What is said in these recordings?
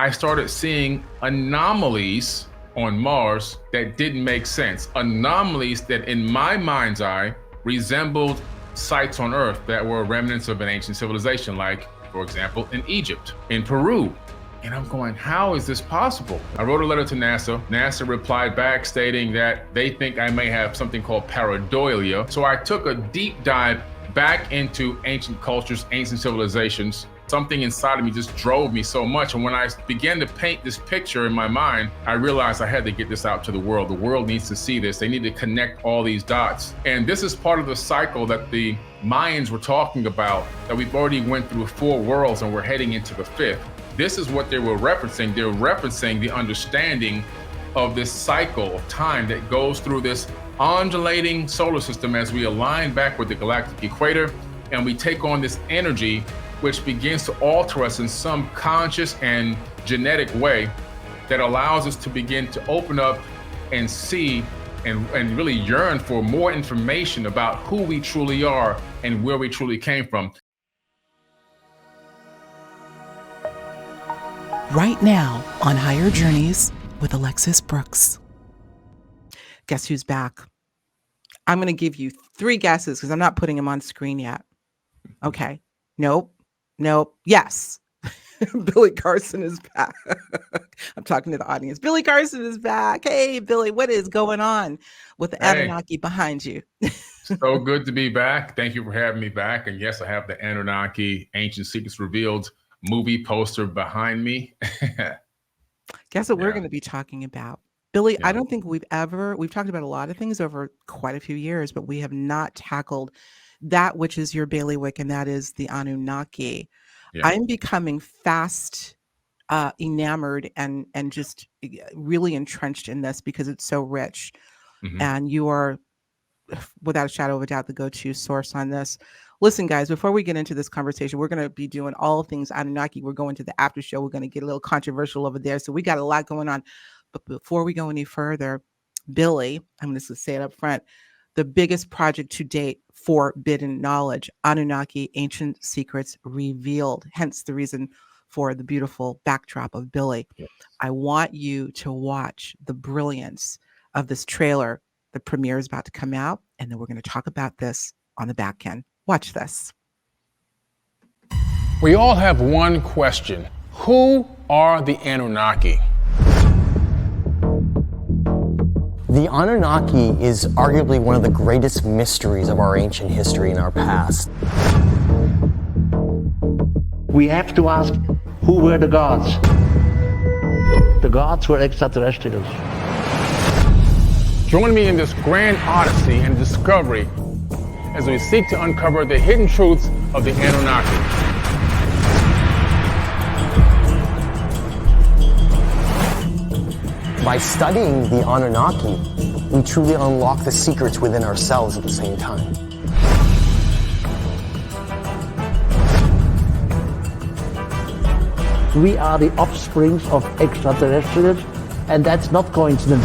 I started seeing anomalies on Mars that didn't make sense. Anomalies that in my mind's eye resembled sites on Earth that were remnants of an ancient civilization, like, for example, in Egypt, in Peru. And I'm going, how is this possible? I wrote a letter to NASA. NASA replied back stating that they think I may have something called pareidolia. So I took a deep dive back into ancient cultures, ancient civilizations. Something inside of me just drove me so much. And when I began to paint this picture in my mind, I realized I had to get this out to the world. The world needs to see this. They need to connect all these dots. And this is part of the cycle that the Mayans were talking about, that we've already went through 4 worlds and we're heading into the 5th. This is what they were referencing. They're referencing the understanding of this cycle of time that goes through this undulating solar system as we align back with the galactic equator, and we take on this energy which begins to alter us in some conscious and genetic way that allows us to begin to open up and see and really yearn for more information about who we truly are and where we truly came from. Right now on Higher Journeys with Alexis Brooks. Guess who's back? I'm going to give you 3 guesses because I'm not putting him on screen yet. Okay. Nope. Yes. Billy Carson is back. I'm talking to the audience. Billy Carson is back. Hey, Billy, what is going on with the Anunnaki behind you? So good to be back. Thank you for having me back. And yes, I have the Anunnaki Ancient Secrets Revealed movie poster behind me. Guess what we're going to be talking about? Billy, I don't think we've talked about a lot of things over quite a few years, but we have not tackled that which is your bailiwick, and that is the Anunnaki. Yeah. I'm becoming fast enamored and just really entrenched in this because it's so rich. Mm-hmm. And you are, without a shadow of a doubt, the go-to source on this. Listen, guys, before we get into this conversation, we're going to be doing all things Anunnaki. We're going to the after show. We're going to get a little controversial over there. So we got a lot going on. But before we go any further, Billy, I'm going to say it up front, the biggest project to date, Forbidden Knowledge, Anunnaki Ancient Secrets Revealed, hence the reason for the beautiful backdrop of Billy. Yes. I want you to watch the brilliance of this trailer. The premiere is about to come out, and then we're going to talk about this on the back end. Watch this. We all have one question. Who are the Anunnaki? The Anunnaki is arguably one of the greatest mysteries of our ancient history and our past. We have to ask, who were the gods? The gods were extraterrestrials. Join me in this grand odyssey and discovery as we seek to uncover the hidden truths of the Anunnaki. By studying the Anunnaki, we truly unlock the secrets within ourselves at the same time. We are the offsprings of extraterrestrials, and that's not coincidence.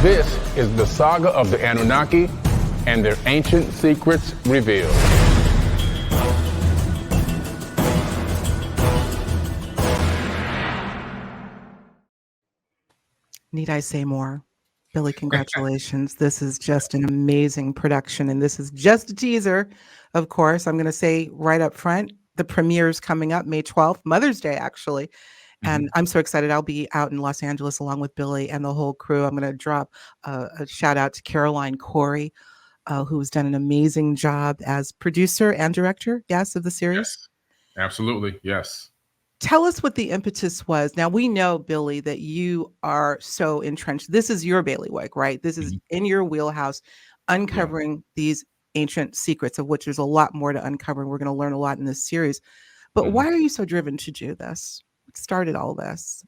This is the saga of the Anunnaki and their ancient secrets revealed. Need I say more? Billy, congratulations. This is just an amazing production, and this is just a teaser, of course. I'm going to say right up front, the premiere is coming up May 12th, Mother's Day, actually. And I'm so excited. I'll be out in Los Angeles along with Billy and the whole crew. I'm going to drop a shout out to Caroline Corey, who's done an amazing job as producer and director, of the series. Yes, absolutely. Yes. Tell us what the impetus was. Now, we know, Billy, that you are so entrenched. This is your bailiwick, right? This is in your wheelhouse, uncovering these ancient secrets, of which there's a lot more to uncover. And we're going to learn a lot in this series. But why are you so driven to do this? What started all this?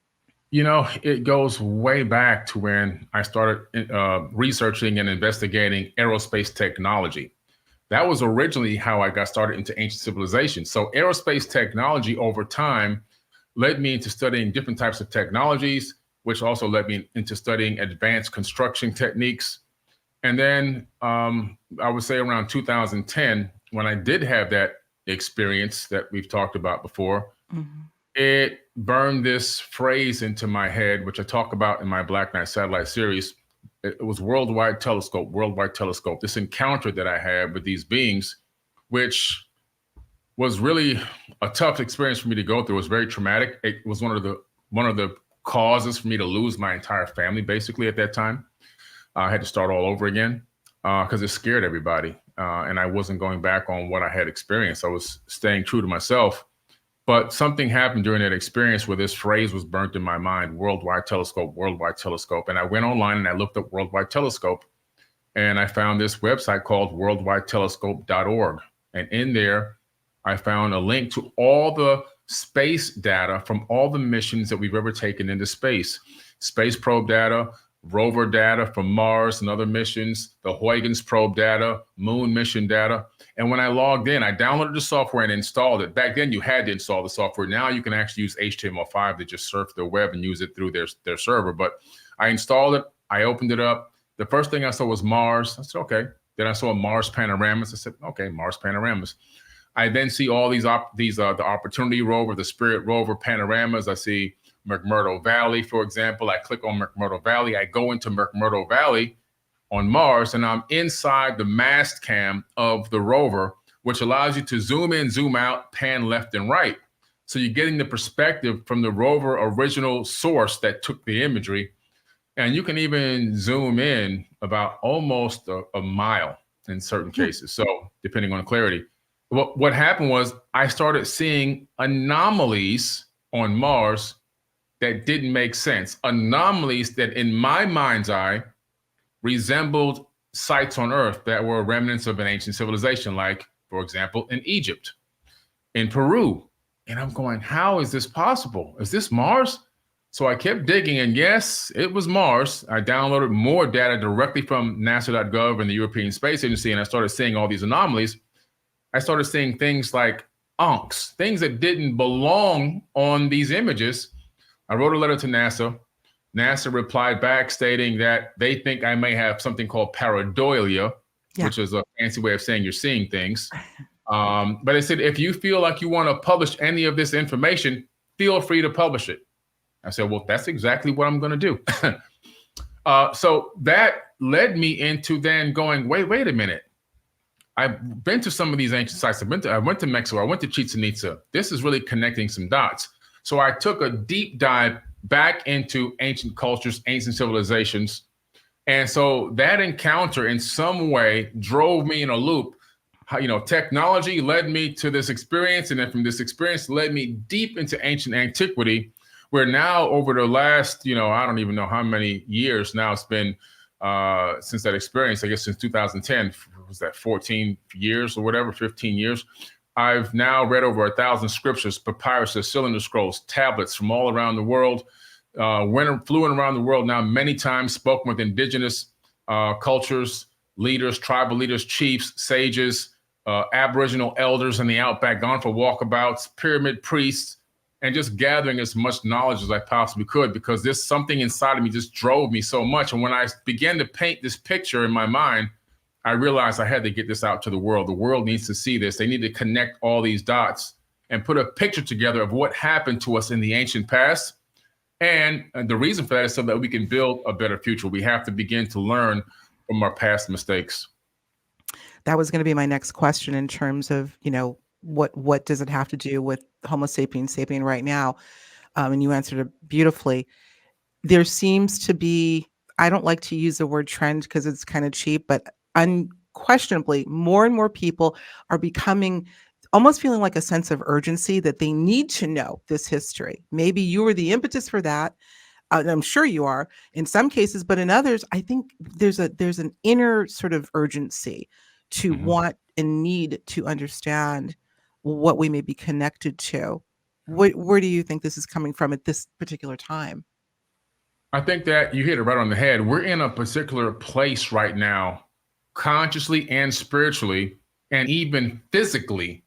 It goes way back to when I started researching and investigating aerospace technology. That was originally how I got started into ancient civilization. So aerospace technology over time led me into studying different types of technologies, which also led me into studying advanced construction techniques. And then I would say around 2010, when I did have that experience that we've talked about before, Mhm. it burned this phrase into my head, which I talk about in my Black Knight Satellite series. It was worldwide telescope, this encounter that I had with these beings, which was really a tough experience for me to go through. It was very traumatic. It was one of the causes for me to lose my entire family, basically, at that time. I had to start all over again because it scared everybody. And I wasn't going back on what I had experienced. I was staying true to myself. But something happened during that experience where this phrase was burnt in my mind, worldwide telescope, worldwide telescope. And I went online and I looked up worldwide telescope, and I found this website called worldwidetelescope.org. And in there, I found a link to all the space data from all the missions that we've ever taken into space. Space probe data, rover data from Mars and other missions, the Huygens probe data, moon mission data. And when I logged in, I downloaded the software and installed it. Back then, you had to install the software. Now you can actually use HTML5 to just surf the web and use it through their server. But I installed it. I opened it up. The first thing I saw was Mars. I said, okay. Then I saw Mars panoramas. I said, okay, Mars panoramas. I then see all the Opportunity rover, the Spirit rover panoramas. I see McMurdo Valley, for example. I click on McMurdo Valley. I go into McMurdo Valley on Mars, and I'm inside the mast cam of the rover, which allows you to zoom in, zoom out, pan left and right. So you're getting the perspective from the rover original source that took the imagery. And you can even zoom in about almost a mile in certain cases. So depending on the clarity. What happened was I started seeing anomalies on Mars that didn't make sense. Anomalies that in my mind's eye resembled sites on Earth that were remnants of an ancient civilization, like, for example, in Egypt, in Peru. And I'm going, how is this possible? Is this Mars? So I kept digging, and yes, it was Mars. I downloaded more data directly from NASA.gov and the European Space Agency, and I started seeing all these anomalies. I started seeing things like onks, things that didn't belong on these images. I wrote a letter to NASA. NASA replied back stating that they think I may have something called pareidolia, which is a fancy way of saying you're seeing things. But they said, if you feel like you want to publish any of this information, feel free to publish it. I said, well, that's exactly what I'm going to do. So that led me into then going, wait a minute. I've been to some of these ancient sites. I went to Mexico. I went to Chichen Itza. This is really connecting some dots. So I took a deep dive back into ancient cultures, ancient civilizations. And so that encounter in some way drove me in a loop. Technology led me to this experience. And then from this experience led me deep into ancient antiquity, where now over the last, I don't even know how many years now it's been since that experience, I guess since 2010, was that 14 years or whatever, 15 years. I've now read over 1,000 scriptures, papyruses, cylinder scrolls, tablets from all around the world. Flew around the world now many times, spoken with indigenous cultures, leaders, tribal leaders, chiefs, sages, Aboriginal elders in the outback, gone for walkabouts, pyramid priests, and just gathering as much knowledge as I possibly could, because there's something inside of me just drove me so much. And when I began to paint this picture in my mind, I realized I had to get this out to the world. The world needs to see this. They need to connect all these dots and put a picture together of what happened to us in the ancient past. And the reason for that is so that we can build a better future. We have to begin to learn from our past mistakes. That was going to be my next question in terms of, what does it have to do with Homo sapiens sapien right now? And you answered it beautifully. There seems to be, I don't like to use the word trend because it's kind of cheap, but unquestionably, more and more people are becoming almost feeling like a sense of urgency that they need to know this history. Maybe you were the impetus for that. I'm sure you are in some cases, but in others, I think there's an inner sort of urgency to want and need to understand what we may be connected to. Where do you think this is coming from at this particular time? I think that you hit it right on the head. We're in a particular place right now, consciously and spiritually, and even physically,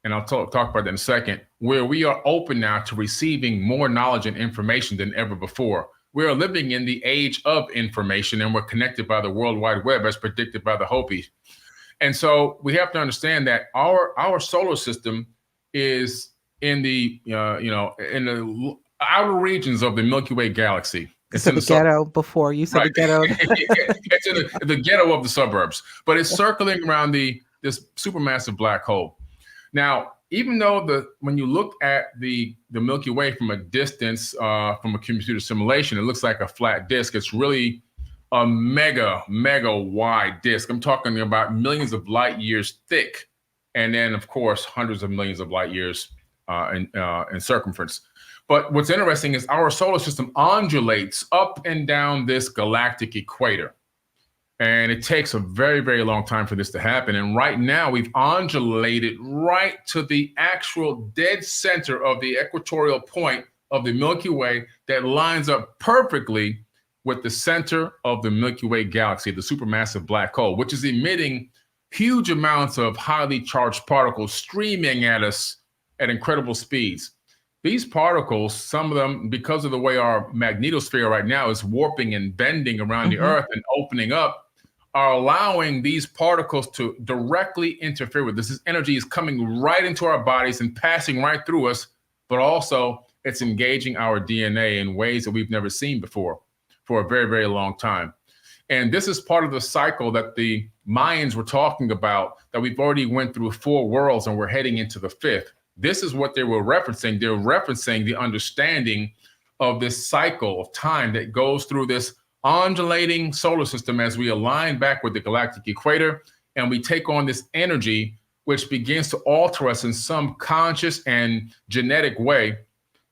and I'll talk about that in a second, where we are open now to receiving more knowledge and information than ever before. We are living in the age of information, and we're connected by the World Wide Web as predicted by the Hopi. And so we have to understand that our solar system is in the in the outer regions of the Milky Way galaxy. It's in the ghetto before. You said right. the ghetto. It's in the ghetto of the suburbs, but it's circling around this supermassive black hole. Now, even though when you look at the Milky Way from a distance, from a computer simulation, it looks like a flat disk. It's really a mega wide disk. I'm talking about millions of light years thick, and then of course hundreds of millions of light years in circumference. But what's interesting is our solar system undulates up and down this galactic equator. And it takes a very, very long time for this to happen. And right now we've undulated right to the actual dead center of the equatorial point of the Milky Way that lines up perfectly with the center of the Milky Way galaxy, the supermassive black hole, which is emitting huge amounts of highly charged particles streaming at us at incredible speeds. These particles, some of them, because of the way our magnetosphere right now is warping and bending around the Earth and opening up, are allowing these particles to directly interfere with this. This energy is coming right into our bodies and passing right through us, but also it's engaging our DNA in ways that we've never seen before for a very, very long time. And this is part of the cycle that the Mayans were talking about, that we've already went through 4 worlds and we're heading into the 5th. This is what they were referencing. They're referencing the understanding of this cycle of time that goes through this undulating solar system as we align back with the galactic equator, and we take on this energy which begins to alter us in some conscious and genetic way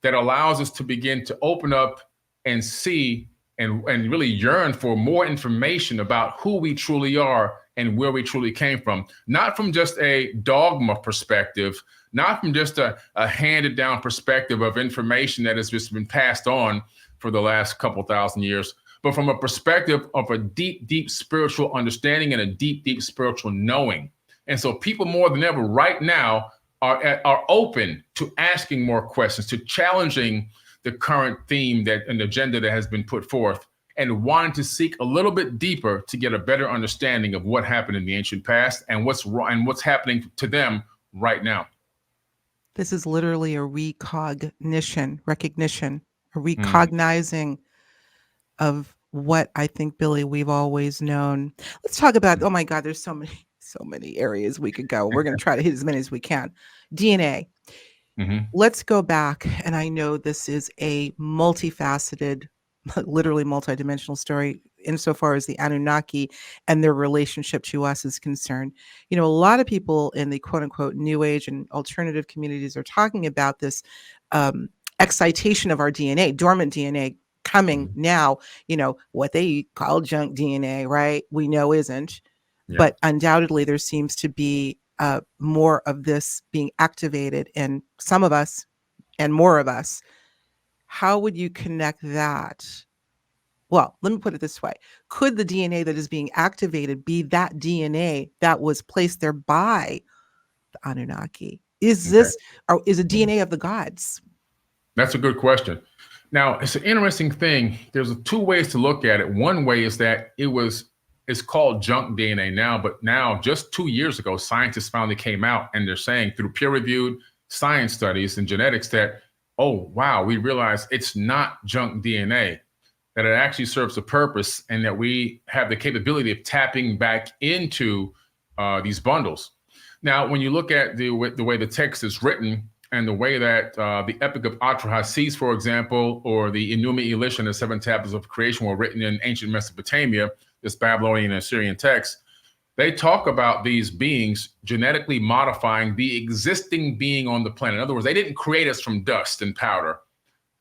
that allows us to begin to open up and see and really yearn for more information about who we truly are and where we truly came from. Not from just a dogma perspective, not from just a handed down perspective of information that has just been passed on for the last couple thousand years, but from a perspective of a deep, deep spiritual understanding and a deep, deep spiritual knowing. And so people more than ever right now are open to asking more questions, to challenging the current theme and agenda that has been put forth, and wanting to seek a little bit deeper to get a better understanding of what happened in the ancient past and what's happening to them right now. This is literally a recognition, a recognizing of what I think, Billy, we've always known. Let's talk about, oh my God, there's so many areas we could go. We're going to try to hit as many as we can. DNA. Let's go back. And I know this is a multifaceted, literally multidimensional story insofar as the Anunnaki and their relationship to us is concerned. You know, a lot of people in the quote unquote new age and alternative communities are talking about this excitation of our DNA, dormant DNA coming now, you know, what they call junk DNA, right? We know isn't, but undoubtedly there seems to be more of this being activated in some of us and more of us. How would you connect that? Well, let me put it this way. Could the DNA that is being activated be that DNA that was placed there by the Anunnaki? Is this, or is it DNA of the gods? That's a good question. Now, it's an interesting thing. There's 2 ways to look at it. One way is that it's called junk DNA now, but now just 2 years ago, scientists finally came out and they're saying through peer-reviewed science studies and genetics that, oh, wow, we realize it's not junk DNA, that it actually serves a purpose and that we have the capability of tapping back into these bundles. Now, when you look at the way the text is written and the way that the Epic of Atrahasis, for example, or the Enuma Elish and the 7 Tablets of Creation were written in ancient Mesopotamia, this Babylonian and Assyrian text, they talk about these beings genetically modifying the existing being on the planet. In other words, they didn't create us from dust and powder.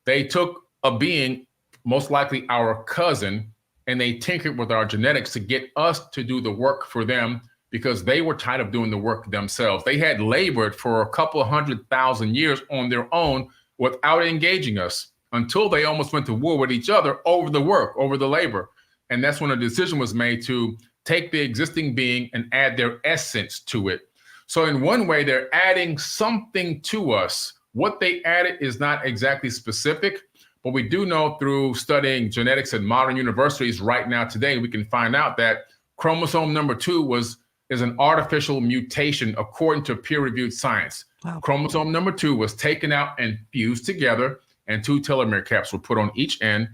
They took a being, most likely our cousin, and they tinkered with our genetics to get us to do the work for them because they were tired of doing the work themselves. They had labored for a couple of 100,000 years on their own without engaging us. until they almost went to war with each other over the work, over the labor. And that's when a decision was made to take the existing being and add their essence to it. So in one way, they're adding something to us. What they added is not exactly specific, but we do know through studying genetics at modern universities right now today, we can find out that chromosome number 2 is an artificial mutation according to peer-reviewed science. Wow. Chromosome number 2 was taken out and fused together, and 2 telomere caps were put on each end.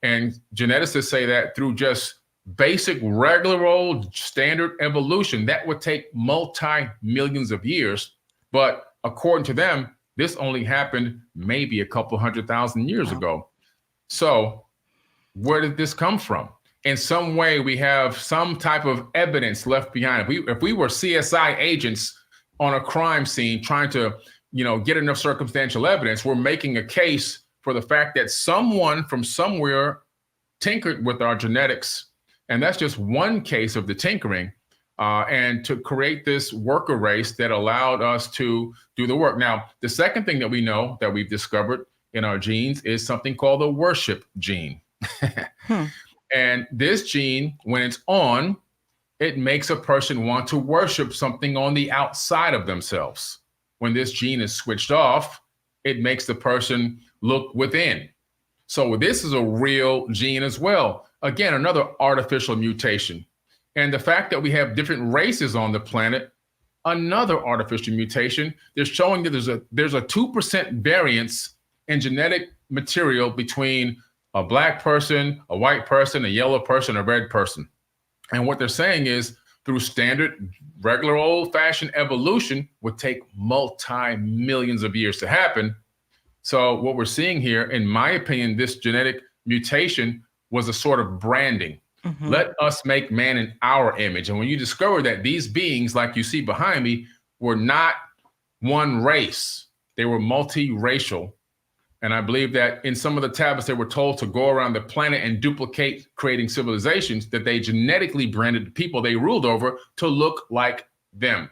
And geneticists say that through just basic, regular old standard evolution, that would take multi-millions of years. But according to them, this only happened maybe a couple 100,000 years ago. So where did this come from? In some way, we have some type of evidence left behind. If we were CSI agents on a crime scene trying to, get enough circumstantial evidence, we're making a case for the fact that someone from somewhere tinkered with our genetics. And that's just one case of the tinkering, and to create this worker race that allowed us to do the work. Now, the second thing that we know that we've discovered in our genes is something called the worship gene. And this gene, when it's on, it makes a person want to worship something on the outside of themselves. When this gene is switched off, it makes the person look within. So this is a real gene as well. Again, another artificial mutation. And the fact that we have different races on the planet, another artificial mutation. They're showing that there's a 2% variance in genetic material between a black person, a white person, a yellow person, a red person. And what they're saying is through standard, regular old-fashioned evolution would take multi-millions of years to happen. So what we're seeing here, in my opinion, this genetic mutation was a sort of branding. Mm-hmm. Let us make man in our image. And when you discover that these beings, like you see behind me, were not one race, they were multiracial. And I believe that in some of the tablets, they were told to go around the planet and duplicate creating civilizations, that they genetically branded the people they ruled over to look like them.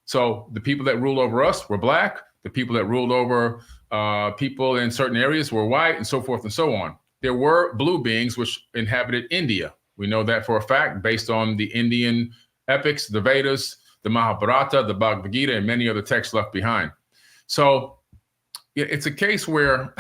So the people that ruled over us were black. The people that ruled over people in certain areas were white, and so forth and so on. There were blue beings which inhabited India. We know that for a fact based on the Indian epics, the Vedas, the Mahabharata, the Bhagavad Gita, and many other texts left behind. So it's a case where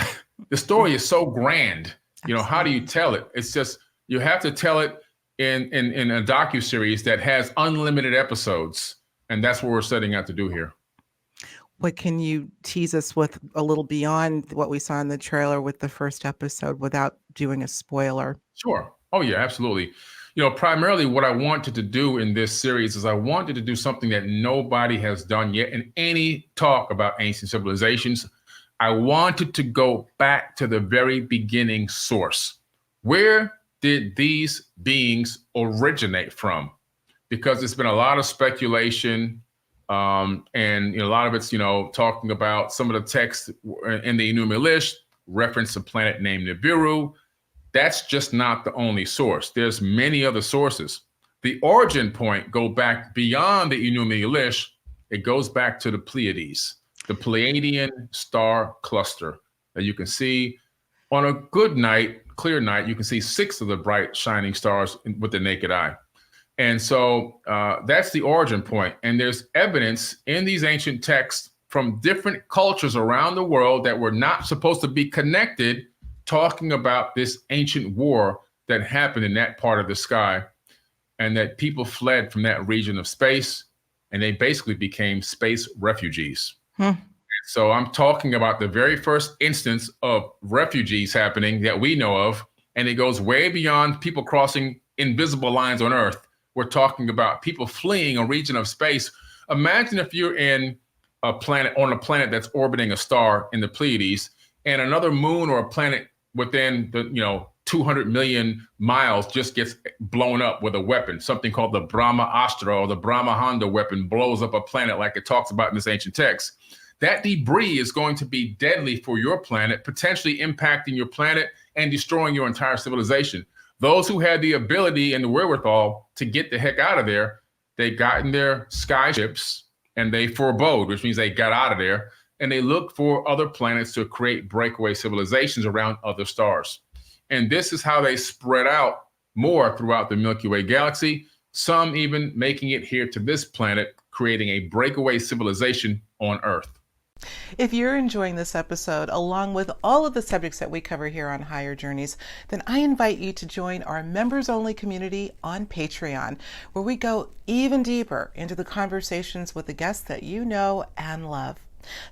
the story is so grand. How do you tell it? It's just, you have to tell it in a docuseries that has unlimited episodes. And that's what we're setting out to do here. What can you tease us with a little beyond what we saw in the trailer with the first episode without doing a spoiler? Sure. Oh, yeah, absolutely. Primarily what I wanted to do in this series is I wanted to do something that nobody has done yet in any talk about ancient civilizations. I wanted to go back to the very beginning source. Where did these beings originate from? Because there's been a lot of speculation, and a lot of it's talking about some of the texts in the Enumilish reference a planet named Nibiru. That's just not the only source. There's many other sources. The origin point go back beyond the Enumilish. It goes back to the Pleiades, the Pleiadian star cluster that you can see on a good night, clear night. You can see 6 of the bright shining stars with the naked eye. And so that's the origin point. And there's evidence in these ancient texts from different cultures around the world that were not supposed to be connected, talking about this ancient war that happened in that part of the sky, and that people fled from that region of space, and they basically became space refugees. So I'm talking about the very first instance of refugees happening that we know of, and it goes way beyond people crossing invisible lines on Earth. We're talking about people fleeing a region of space. Imagine if you're in a planet, on a planet that's orbiting a star in the Pleiades, and another moon or a planet within the 200 million miles just gets blown up with a weapon. Something called the Brahma-Astra or the Brahma-Honda weapon blows up a planet like it talks about in this ancient text. That debris is going to be deadly for your planet, potentially impacting your planet and destroying your entire civilization. Those who had the ability and the wherewithal to get the heck out of there, they got in their skyships and they forebode, which means they got out of there, and they look for other planets to create breakaway civilizations around other stars. And this is how they spread out more throughout the Milky Way galaxy, some even making it here to this planet, creating a breakaway civilization on Earth. If you're enjoying this episode, along with all of the subjects that we cover here on Higher Journeys, then I invite you to join our members-only community on Patreon, where we go even deeper into the conversations with the guests that you know and love.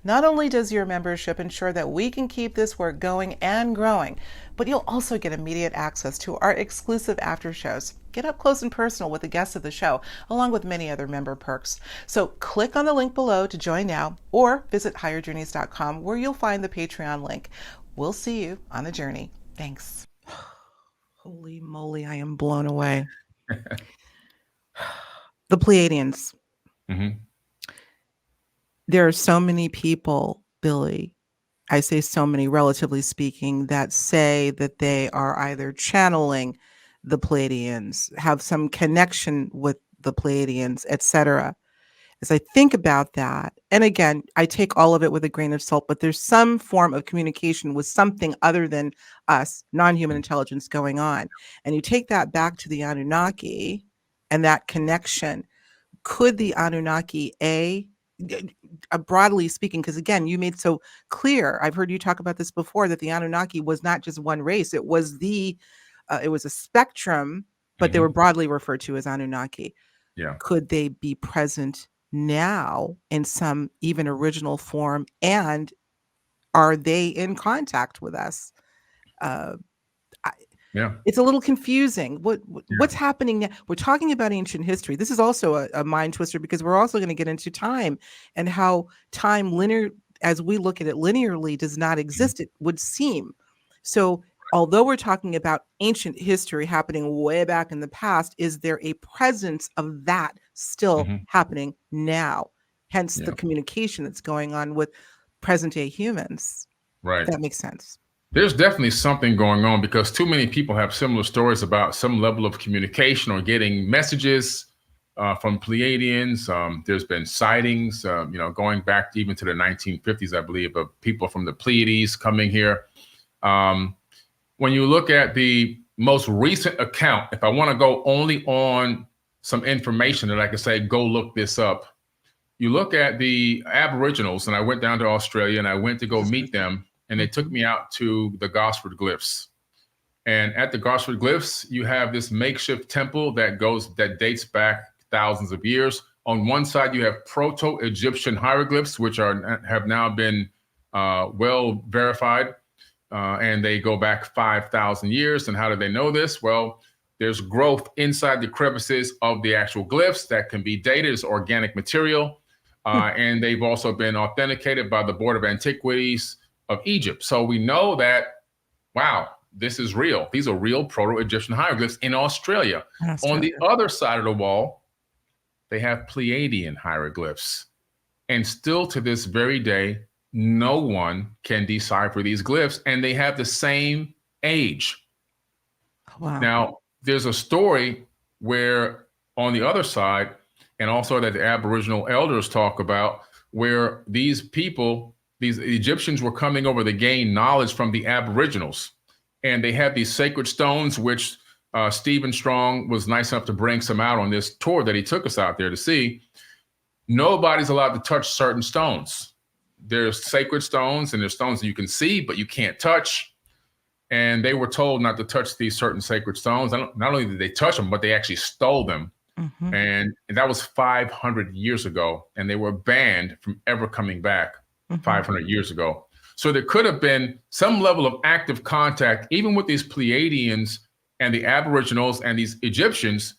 Not only does your membership ensure that we can keep this work going and growing, but you'll also get immediate access to our exclusive after shows. Get up close and personal with the guests of the show, along with many other member perks. So click on the link below to join now, or visit higherjourneys.com where you'll find the Patreon link. We'll see you on the journey. Thanks. Holy moly, I am blown away. The Pleiadians. Mm-hmm. There are so many people, Billy, I say so many, relatively speaking, that say that they are either channeling the Pleiadians, have some connection with the Pleiadians, etc. As I think about that, and again, I take all of it with a grain of salt, but there's some form of communication with something other than us, non-human intelligence going on. And you take that back to the Anunnaki and that connection. Could the Anunnaki, broadly speaking, because again, you made so clear, I've heard you talk about this before, that the Anunnaki was not just one race, it was it was a spectrum, but they were broadly referred to as Anunnaki. Yeah. Could they be present now in some even original form, and are they in contact with us? Yeah. It's a little confusing. What's happening now? We're talking about ancient history. This is also a mind twister, because we're also going to get into time and how time linear, as we look at it linearly, does not exist, it would seem. So although we're talking about ancient history happening way back in the past, is there a presence of that still happening now? Hence the communication that's going on with present day humans. Right. That makes sense. There's definitely something going on, because too many people have similar stories about some level of communication or getting messages from Pleiadians. There's been sightings, going back even to the 1950s, I believe, of people from the Pleiades coming here. When you look at the most recent account, if I want to go only on some information that I can say, go look this up, you look at the Aboriginals, and I went down to Australia and I went to go meet them. And they took me out to the Gosford Glyphs. And at the Gosford Glyphs, you have this makeshift temple that dates back thousands of years. On one side, you have proto-Egyptian hieroglyphs, which have now been well verified. And they go back 5,000 years. And how do they know this? Well, there's growth inside the crevices of the actual glyphs that can be dated as organic material. And they've also been authenticated by the Board of Antiquities of Egypt. So we know that, wow, this is real. These are real proto-Egyptian hieroglyphs in Australia. On the other side of the wall, they have Pleiadian hieroglyphs. And still to this very day, no one can decipher these glyphs, and they have the same age. Wow. Now, there's a story where on the other side, and also that the Aboriginal elders talk about, where these Egyptians were coming over to gain knowledge from the Aboriginals. And they had these sacred stones, which Stephen Strong was nice enough to bring some out on this tour that he took us out there to see. Nobody's allowed to touch certain stones. There's sacred stones, and there's stones that you can see, but you can't touch. And they were told not to touch these certain sacred stones. Not only did they touch them, but they actually stole them. And that was 500 years ago. And they were banned from ever coming back 500 years ago. So there could have been some level of active contact, even with these Pleiadians and the Aboriginals and these Egyptians,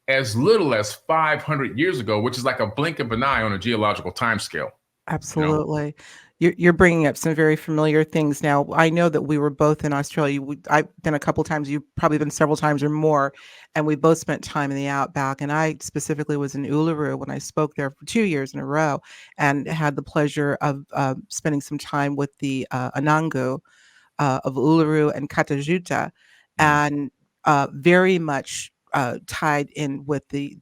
as little as 500 years ago, which is like a blink of an eye on a geological timescale. Absolutely. You're bringing up some very familiar things. Now, I know that we were both in Australia. I've been a couple times. You've probably been several times or more. And we both spent time in the outback. And I specifically was in Uluru when I spoke there for 2 years in a row, and had the pleasure of spending some time with the Anangu of Uluru and Katajuta, and very much tied in with the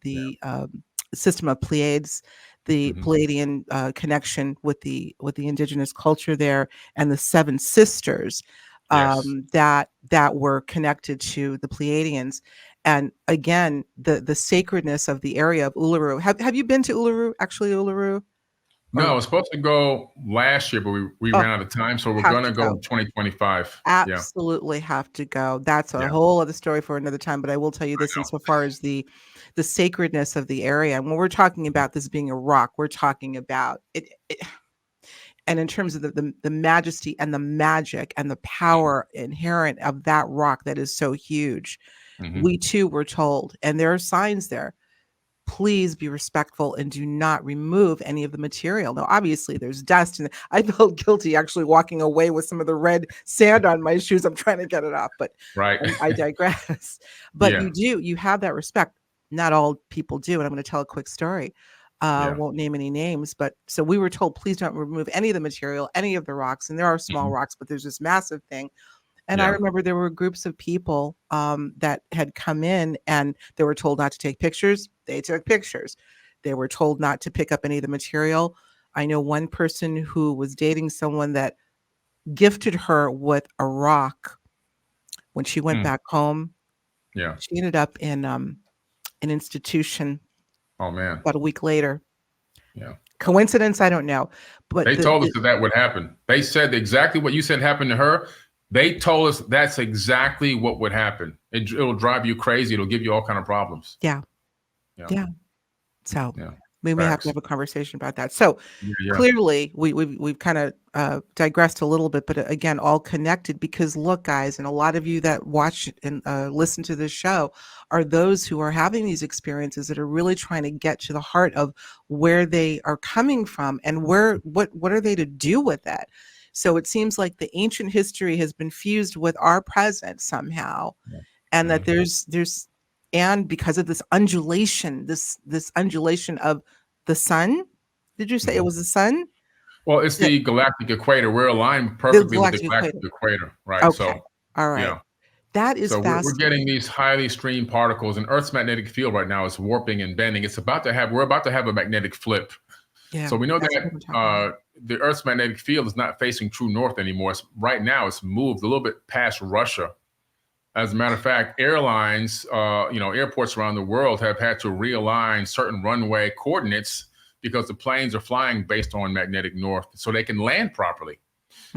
system of Pleiades the Pleiadian connection with the indigenous culture there, and the seven sisters that were connected to the Pleiadians. And again, the sacredness of the area of Uluru. Have you been to Uluru? Actually, Uluru? No, I was supposed to go last year, but we ran out of time, so we're going to go in 2025. Absolutely have to go. That's a whole other story for another time, but I will tell you this insofar as the sacredness of the area. And when we're talking about this being a rock, we're talking about it and in terms of the majesty and the magic and the power inherent of that rock that is so huge. We too were told, and there are signs there, please be respectful and do not remove any of the material. Now, obviously, there's dust, and I felt guilty actually walking away with some of the red sand on my shoes. I'm trying to get it off, but I digress. But you have that respect. Not all people do, and I'm going to tell a quick story. Won't name any names, but so we were told, please don't remove any of the material, any of the rocks, and there are small rocks, but there's this massive thing. And I remember there were groups of people that had come in, and they were told not to take pictures. They took pictures. They were told not to pick up any of the material. I know one person who was dating someone that gifted her with a rock. When she went back home, she ended up in an institution. Oh, man. About a week later. Coincidence? I don't know. But they told us that would happen. They said exactly what you said happened to her. They told us that's exactly what would happen. It'll drive you crazy. It'll give you all kind of problems. Yeah. So we may have to have a conversation about that. So clearly we've kind of digressed a little bit, but again, all connected, because look, guys, and a lot of you that watch and listen to this show are those who are having these experiences that are really trying to get to the heart of where they are coming from and what are they to do with it. So it seems like the ancient history has been fused with our present somehow, and that there's and because of this undulation, this undulation of the sun. Did you say it was the sun? Well, it's the galactic equator. We're aligned perfectly with the galactic equator, right? Okay. So, all right. That is fascinating. We're getting these highly streamed particles, and Earth's magnetic field right now is warping and bending. We're about to have a magnetic flip. Yeah, so we know that the Earth's magnetic field is not facing true north anymore. Right now, it's moved a little bit past Russia. As a matter of fact, airlines, airports around the world have had to realign certain runway coordinates because the planes are flying based on magnetic north, so they can land properly.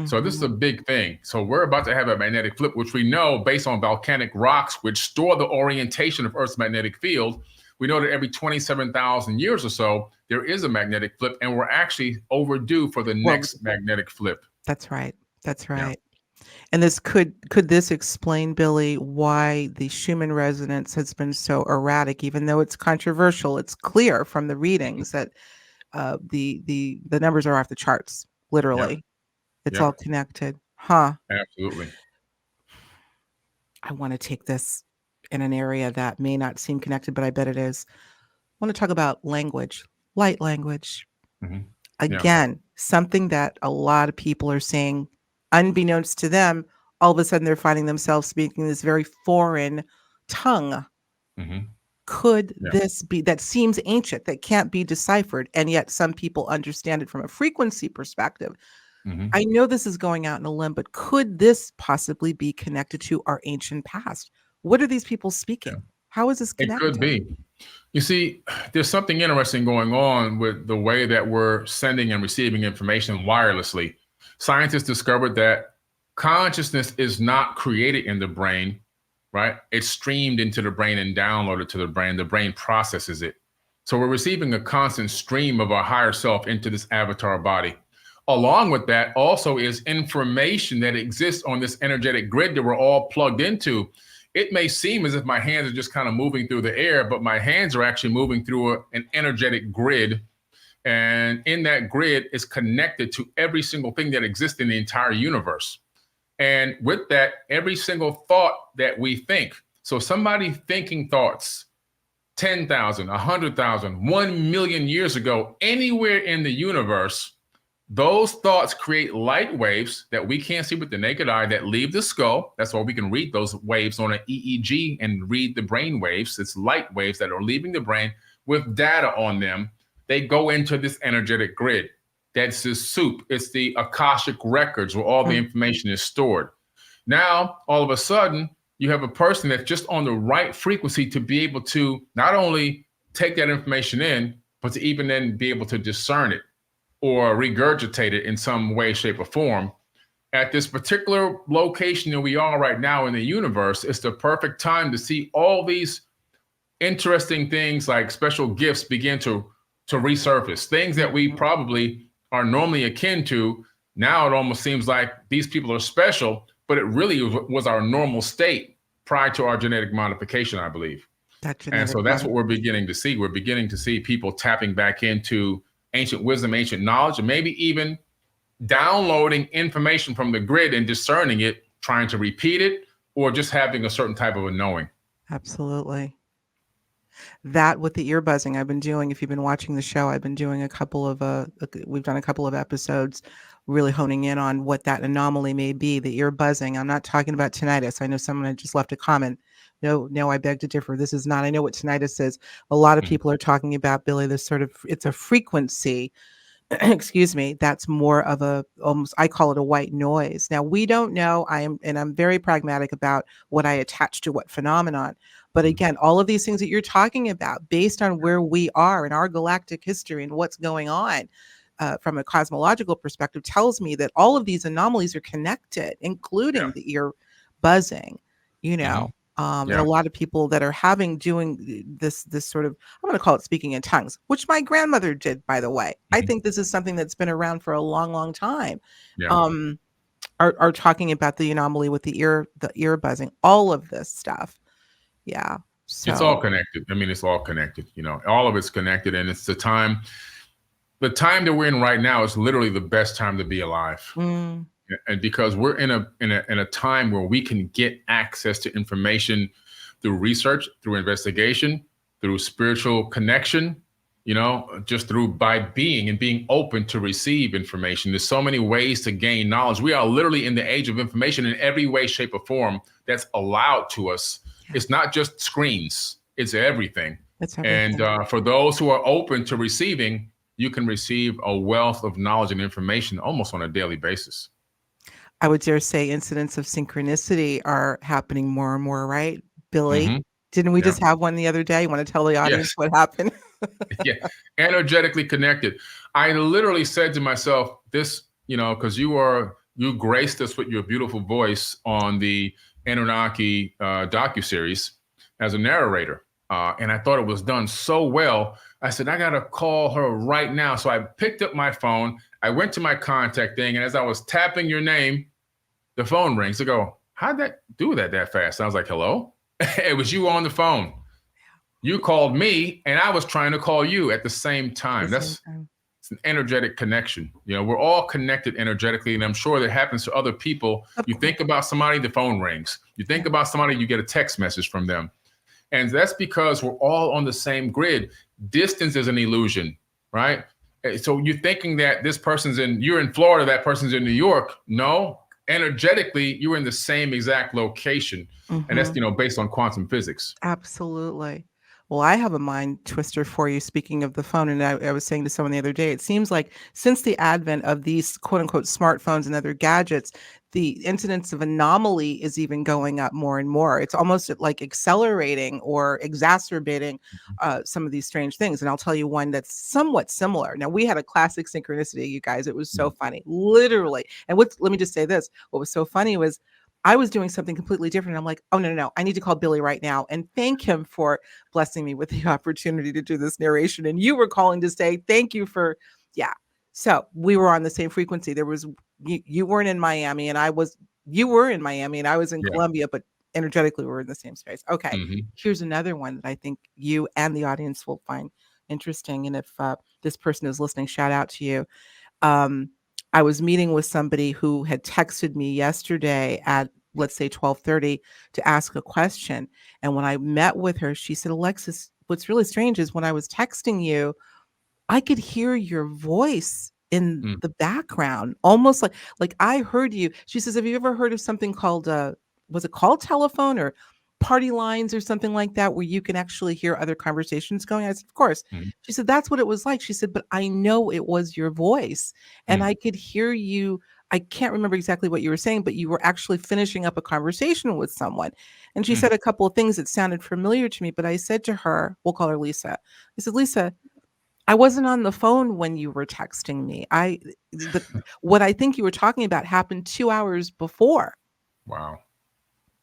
So this is a big thing. So we're about to have a magnetic flip, which we know based on volcanic rocks, which store the orientation of Earth's magnetic field. We know that every 27,000 years or so, there is a magnetic flip, and we're actually overdue for the next magnetic flip. That's right. That's right. Yeah. And this could this explain, Billy, why the Schumann resonance has been so erratic, even though it's controversial? It's clear from the readings that the numbers are off the charts, literally. It's all connected. Absolutely. I want to take this in an area that may not seem connected, but I bet it is. I want to talk about language, light language. Again, something that a lot of people are saying, unbeknownst to them, all of a sudden they're finding themselves speaking this very foreign tongue. Could this be, that seems ancient, that can't be deciphered, and yet some people understand it from a frequency perspective? I know this is going out in a limb, but could this possibly be connected to our ancient past? What are these people speaking? How is this connected? It could be. You see, there's something interesting going on with the way that we're sending and receiving information wirelessly. Scientists discovered that consciousness is not created in the brain, right? It's streamed into the brain and downloaded to the brain. The brain processes it. So we're receiving a constant stream of our higher self into this avatar body. Along with that also is information that exists on this energetic grid that we're all plugged into. It may seem as if my hands are just kind of moving through the air, but my hands are actually moving through an energetic grid. And in that grid is connected to every single thing that exists in the entire universe. And with that, every single thought that we think. So somebody thinking thoughts 10,000, 100,000, 1 million years ago, anywhere in the universe, those thoughts create light waves that we can't see with the naked eye that leave the skull. That's why we can read those waves on an EEG and read the brain waves. It's light waves that are leaving the brain with data on them they go into this energetic grid. That's the soup. It's the Akashic records where all the information is stored. Now, all of a sudden, you have a person that's just on the right frequency to be able to not only take that information in, but to even then be able to discern it or regurgitate it in some way, shape, or form. At this particular location that we are right now in the universe, it's the perfect time to see all these interesting things like special gifts begin to resurface. Things that we probably are normally akin to. Now it almost seems like these people are special, but it really was our normal state prior to our genetic modification, I believe. And so that's what we're beginning to see. We're beginning to see people tapping back into ancient wisdom, ancient knowledge, and maybe even downloading information from the grid and discerning it, trying to repeat it, or just having a certain type of a knowing. Absolutely. That with the ear buzzing I've been doing, if you've been watching the show, I've been doing we've done a couple of episodes really honing in on what that anomaly may be, the ear buzzing. I'm not talking about tinnitus. I know someone had just left a comment. No, I beg to differ. This is not, I know what tinnitus is. A lot of people are talking about, Billy, this sort of, it's a frequency, excuse me, that's more of almost, I call it a white noise. Now, we don't know, I'm very pragmatic about what I attach to what phenomenon. But again, all of these things that you're talking about, based on where we are in our galactic history and what's going on from a cosmological perspective, tells me that all of these anomalies are connected, including the ear buzzing, and a lot of people that are doing this sort of, I'm going to call it speaking in tongues, which my grandmother did, by the way. I think this is something that's been around for a long, long time. Are talking about the anomaly with the ear buzzing, all of this stuff. Yeah. So it's all connected. I mean, it's all connected, all of it's connected. And it's the time that we're in right now is literally the best time to be alive. And because we're in a time where we can get access to information through research, through investigation, through spiritual connection, just by being open to receive information. There's so many ways to gain knowledge. We are literally in the age of information in every way, shape, or form that's allowed to us. It's not just screens, it's everything. And for those who are open to receiving, you can receive a wealth of knowledge and information almost on a daily basis. I would dare say incidents of synchronicity are happening more and more, right, Billy? Didn't we just have one the other day? You want to tell the audience what happened? Energetically connected. I literally said to myself, this, because you graced us with your beautiful voice on the Anunnaki docuseries as a narrator. And I thought it was done so well. I said, I got to call her right now. So I picked up my phone. I went to my contact thing. And as I was tapping your name, the phone rings. I go, how'd that do that fast? I was like, hello? It was you on the phone. You called me and I was trying to call you at the same time. It's an energetic connection. We're all connected energetically. And I'm sure that happens to other people. You think about somebody, the phone rings. You think about somebody, you get a text message from them. And that's because we're all on the same grid. Distance is an illusion, right? So you're thinking that you're in Florida, that person's in New York. No, energetically, you're in the same exact location. And that's, based on quantum physics. Absolutely. Well, I have a mind twister for you, speaking of the phone. And I was saying to someone the other day, it seems like since the advent of these quote unquote smartphones and other gadgets, the incidence of anomaly is even going up more and more. It's almost like accelerating or exacerbating some of these strange things. And I'll tell you one that's somewhat similar. Now, we had a classic synchronicity, you guys. It was so funny, literally. And let me just say this. What was so funny was I was doing something completely different. I'm like, oh, no. I need to call Billy right now and thank him for blessing me with the opportunity to do this narration. And you were calling to say thank you for, So we were on the same frequency. There was, you weren't in Miami and you were in Miami and I was in Colombia, but energetically we were in the same space. Okay. Here's another one that I think you and the audience will find interesting. And if this person is listening, shout out to you. I was meeting with somebody who had texted me yesterday at, let's say, 12:30 to ask a question. And when I met with her, she said, Alexis, what's really strange is when I was texting you, I could hear your voice in the background, almost like I heard you. She says, have you ever heard of something called, was it called telephone or party lines or something like that where you can actually hear other conversations going on? I said, of course. She said, that's what it was like. She said, but I know it was your voice and I could hear you. I can't remember exactly what you were saying, but you were actually finishing up a conversation with someone. And she said a couple of things that sounded familiar to me, but I said to her, we'll call her Lisa. I said, Lisa, I wasn't on the phone when you were texting me. What I think you were talking about happened 2 hours before. Wow.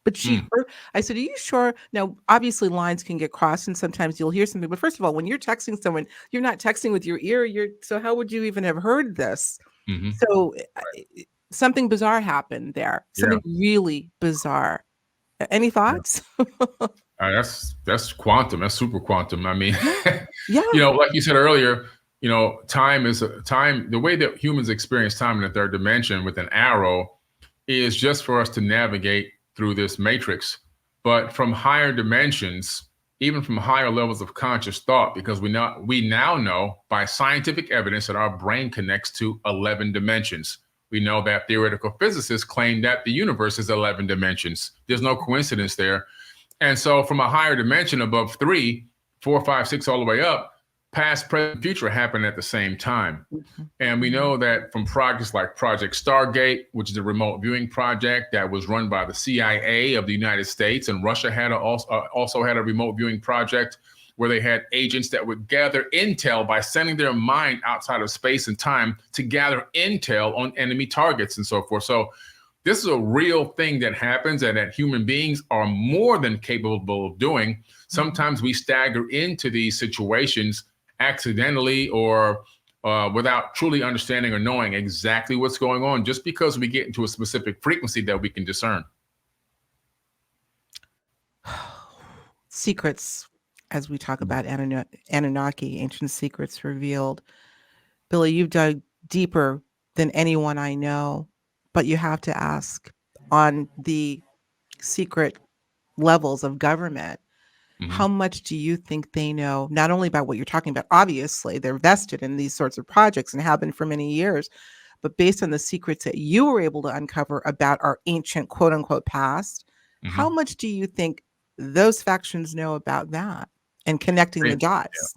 But she heard, I said, are you sure? Now, obviously lines can get crossed and sometimes you'll hear something. But first of all, when you're texting someone, you're not texting with your ear. So how would you even have heard this? So something bizarre happened there. Something really bizarre. Any thoughts? That's quantum. That's super quantum. I mean, Yeah. Like you said earlier, time is time. The way that humans experience time in the third dimension with an arrow is just for us to navigate through this matrix. But from higher dimensions, even from higher levels of conscious thought, because we now know by scientific evidence that our brain connects to 11 dimensions. We know that theoretical physicists claim that the universe is 11 dimensions. There's no coincidence there. And so from a higher dimension above 3, 4, 5, 6, all the way up, past, present, future happen at the same time. And we know that from projects like Project Stargate, which is a remote viewing project that was run by the CIA of the United States, and Russia had also had a remote viewing project where they had agents that would gather intel by sending their mind outside of space and time to gather intel on enemy targets and so forth. So this is a real thing that happens and that human beings are more than capable of doing. Sometimes we stagger into these situations accidentally or without truly understanding or knowing exactly what's going on, just because we get into a specific frequency that we can discern. Secrets, as we talk about Anunnaki, ancient secrets revealed. Billy, you've dug deeper than anyone I know, but you have to ask on the secret levels of government, how much do you think they know, not only about what you're talking about, obviously they're vested in these sorts of projects and have been for many years, but based on the secrets that you were able to uncover about our ancient quote unquote past, how much do you think those factions know about that and connecting the dots?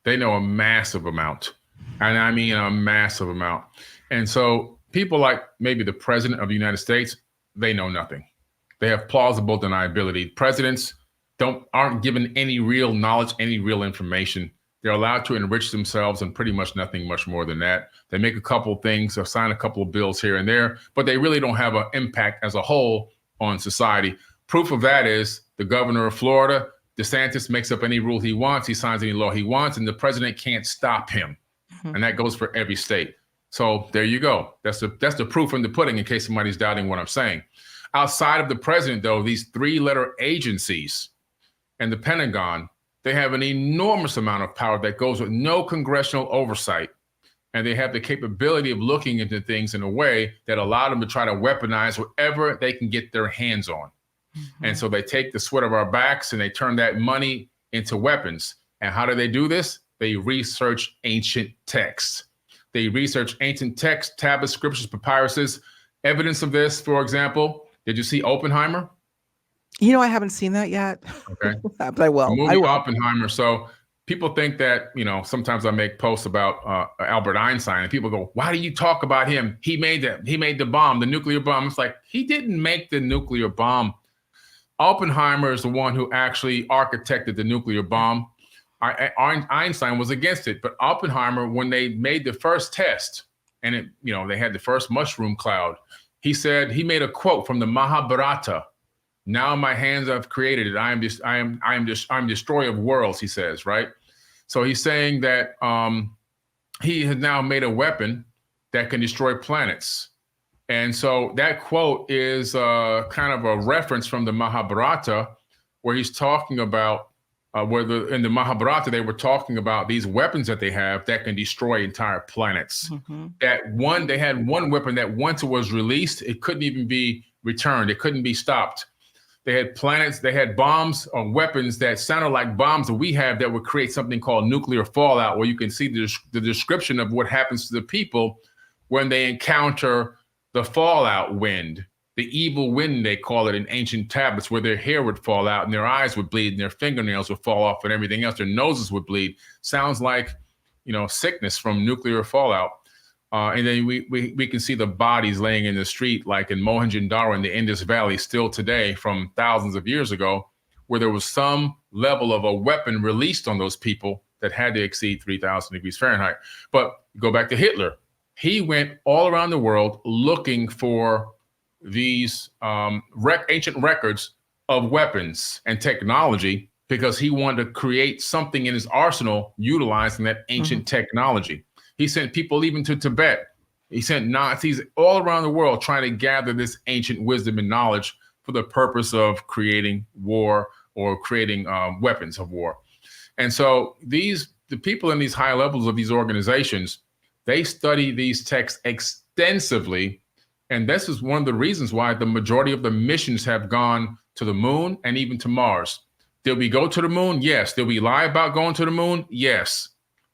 They know a massive amount. And I mean a massive amount. And so people like maybe the president of the United States, they know nothing. They have plausible deniability. Presidents aren't given any real knowledge, any real information. They're allowed to enrich themselves and pretty much nothing much more than that. They make a couple of things or sign a couple of bills here and there, but they really don't have an impact as a whole on society. Proof of that is the governor of Florida, DeSantis, makes up any rule he wants. He signs any law he wants, and the president can't stop him. And that goes for every state. So there you go. That's the proof in the pudding in case somebody's doubting what I'm saying. Outside of the president, though, these 3-letter agencies and the Pentagon, they have an enormous amount of power that goes with no congressional oversight. And they have the capability of looking into things in a way that allow them to try to weaponize whatever they can get their hands on. And so they take the sweat of our backs and they turn that money into weapons. And how do they do this? They research ancient texts. They research ancient texts, tablets, scriptures, papyruses. Evidence of this, for example, did you see Oppenheimer? I haven't seen that yet. Okay. But I will. The movie Oppenheimer. So people think that, sometimes I make posts about Albert Einstein and people go, why do you talk about him? He made the bomb, the nuclear bomb. It's like, he didn't make the nuclear bomb. Oppenheimer is the one who actually architected the nuclear bomb. Einstein was against it, but Oppenheimer, when they made the first test and they had the first mushroom cloud, he made a quote from the Mahabharata. Now my hands have created it. I'm destroyer of worlds, he says, right? So he's saying that he has now made a weapon that can destroy planets. And so that quote is kind of a reference from the Mahabharata, where he's talking about in the Mahabharata, they were talking about these weapons that they have that can destroy entire planets. They had one weapon that once it was released, it couldn't even be returned. It couldn't be stopped. They had planets, they had bombs or weapons that sounded like bombs that we have that would create something called nuclear fallout, where you can see the description of what happens to the people when they encounter the fallout wind. the evil wind, they call it in ancient tablets, where their hair would fall out and their eyes would bleed and their fingernails would fall off and everything else. Their noses would bleed. Sounds like, sickness from nuclear fallout. And then we can see the bodies laying in the street, like in Mohenjo-daro in the Indus Valley, still today from thousands of years ago, where there was some level of a weapon released on those people that had to exceed 3,000 degrees Fahrenheit. But go back to Hitler. He went all around the world looking for these ancient records of weapons and technology, because he wanted to create something in his arsenal utilizing that ancient technology. He sent people even to Tibet. He sent Nazis all around the world trying to gather this ancient wisdom and knowledge for the purpose of creating war or creating weapons of war. And so the people in these high levels of these organizations, they study these texts extensively. And this is one of the reasons why the majority of the missions have gone to the moon and even to Mars. Did we go to the moon? Yes. Did we lie about going to the moon? Yes.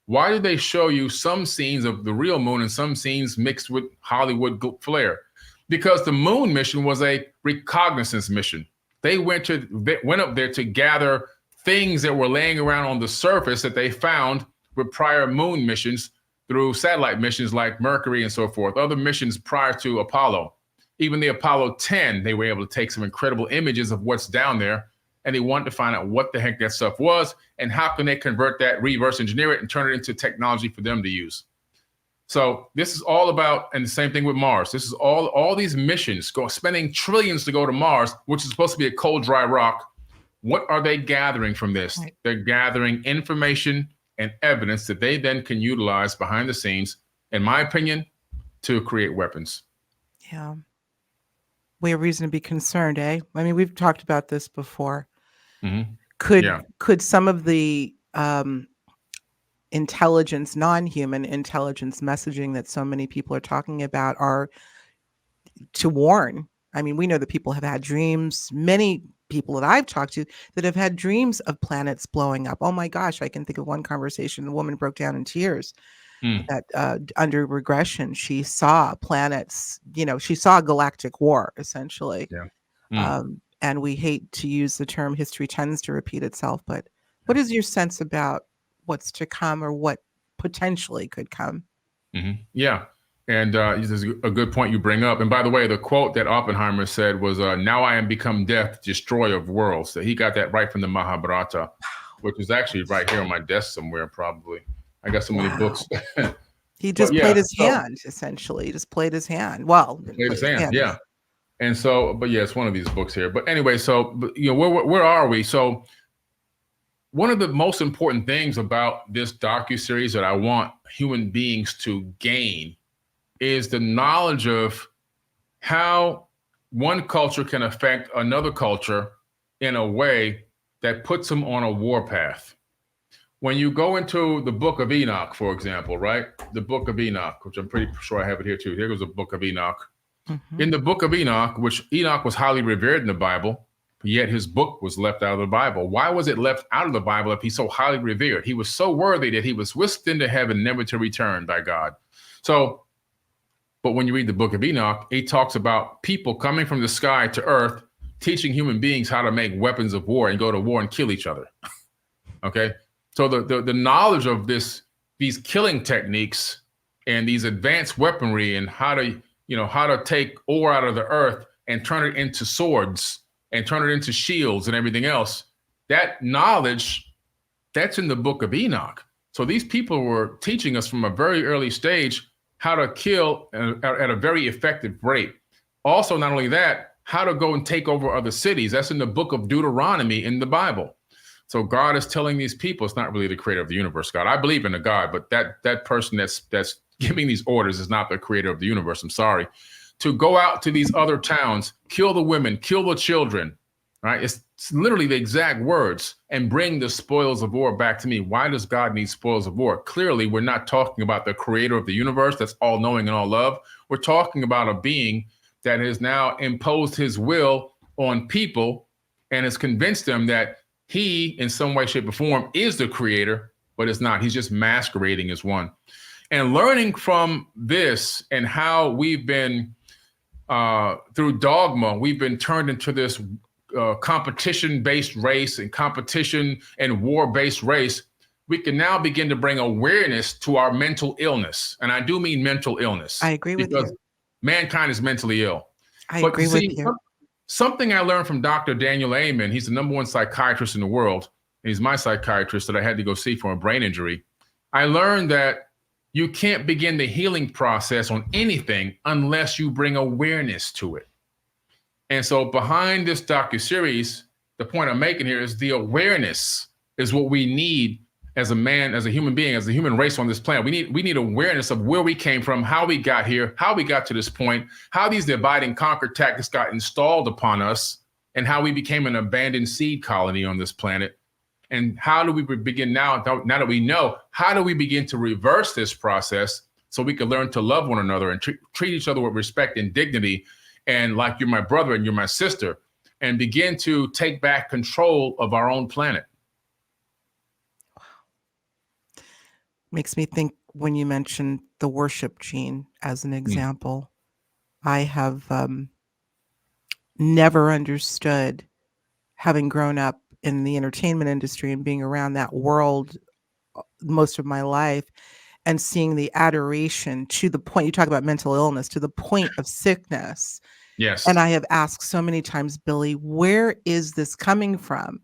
Why did they show you some scenes of the real moon and some scenes mixed with Hollywood flair? Because the moon mission was a reconnaissance mission. They went up there to gather things that were laying around on the surface that they found with prior moon missions through satellite missions like Mercury and so forth, other missions prior to Apollo. Even the Apollo 10, they were able to take some incredible images of what's down there, and they wanted to find out what the heck that stuff was and how can they convert that, reverse engineer it, and turn it into technology for them to use. So this is all about, and the same thing with Mars. This is all these missions, spending trillions to go to Mars, which is supposed to be a cold, dry rock. What are they gathering from this? Right. They're gathering information and evidence that they then can utilize behind the scenes, in my opinion, to create weapons. Yeah. We have reason to be concerned, eh? I mean, we've talked about this before. Mm-hmm. Could some of the intelligence, non-human intelligence messaging that so many people are talking about are to warn? I mean, we know that people have had dreams, many people that I've talked to that have had dreams of planets blowing up. Oh my gosh, I can think of one conversation, a woman broke down in tears that under regression, she saw planets, she saw a galactic war, essentially. Yeah. And we hate to use the term history tends to repeat itself, but what is your sense about what's to come or what potentially could come? Mm-hmm. Yeah. And this is a good point you bring up. And by the way, the quote that Oppenheimer said was, "Now I am become death, destroyer of worlds." So he got that right from the Mahabharata, which is actually right here on my desk somewhere, probably. I got so many books. He just played his hand, essentially. He just played his hand. Well, played his hand, yeah. And so, but yeah, it's one of these books here. But anyway, so, where are we? So one of the most important things about this docuseries that I want human beings to gain is the knowledge of how one culture can affect another culture in a way that puts them on a war path. When you go into the Book of Enoch, for example, right? The Book of Enoch, which I'm pretty sure I have it here too. Here goes the Book of Enoch. Mm-hmm. In the Book of Enoch, which Enoch was highly revered in the Bible, yet his book was left out of the Bible. Why was it left out of the Bible if he's so highly revered? He was so worthy that he was whisked into heaven, never to return by God. So, but when you read the Book of Enoch, it talks about people coming from the sky to earth, teaching human beings how to make weapons of war and go to war and kill each other. Okay. So the knowledge of these killing techniques and these advanced weaponry and how to take ore out of the earth and turn it into swords and turn it into shields and everything else, that knowledge, that's in the Book of Enoch. So these people were teaching us from a very early stage how to kill at a very effective rate. Also, not only that, how to go and take over other cities. That's in the Book of Deuteronomy in the Bible. So God is telling these people, it's not really the creator of the universe, God. I believe in a God, but that person that's giving these orders is not the creator of the universe. I'm sorry. To go out to these other towns, kill the women, kill the children, right? It's literally the exact words, and bring the spoils of war back to me. Why does God need spoils of war? Clearly, we're not talking about the creator of the universe that's all knowing and all love. We're talking about a being that has now imposed his will on people and has convinced them that he, in some way, shape, or form, is the creator, but it's not. He's just masquerading as one. And learning from this and how we've been through dogma, we've been turned into this competition-based race and competition and war-based race. We can now begin to bring awareness to our mental illness. And I do mean mental illness. I agree with you. Because mankind is mentally ill. I agree with you. Something I learned from Dr. Daniel Amen, he's the #1 psychiatrist in the world. He's my psychiatrist that I had to go see for a brain injury. I learned that you can't begin the healing process on anything unless you bring awareness to it. And so behind this docuseries, the point I'm making here is the awareness is what we need as a man, as a human being, as a human race on this planet. We need awareness of where we came from, how we got here, how we got to this point, how these divide and conquer tactics got installed upon us, and how we became an abandoned seed colony on this planet. And how do we begin now that we know, how do we begin to reverse this process so we can learn to love one another and treat each other with respect and dignity, and like you're my brother and you're my sister, and begin to take back control of our own planet. Makes me think when you mentioned the worship gene as an example. I have never understood, having grown up in the entertainment industry and being around that world most of my life, and seeing the adoration to the point, you talk about mental illness, to the point of sickness. Yes. And I have asked so many times, Billy, where is this coming from?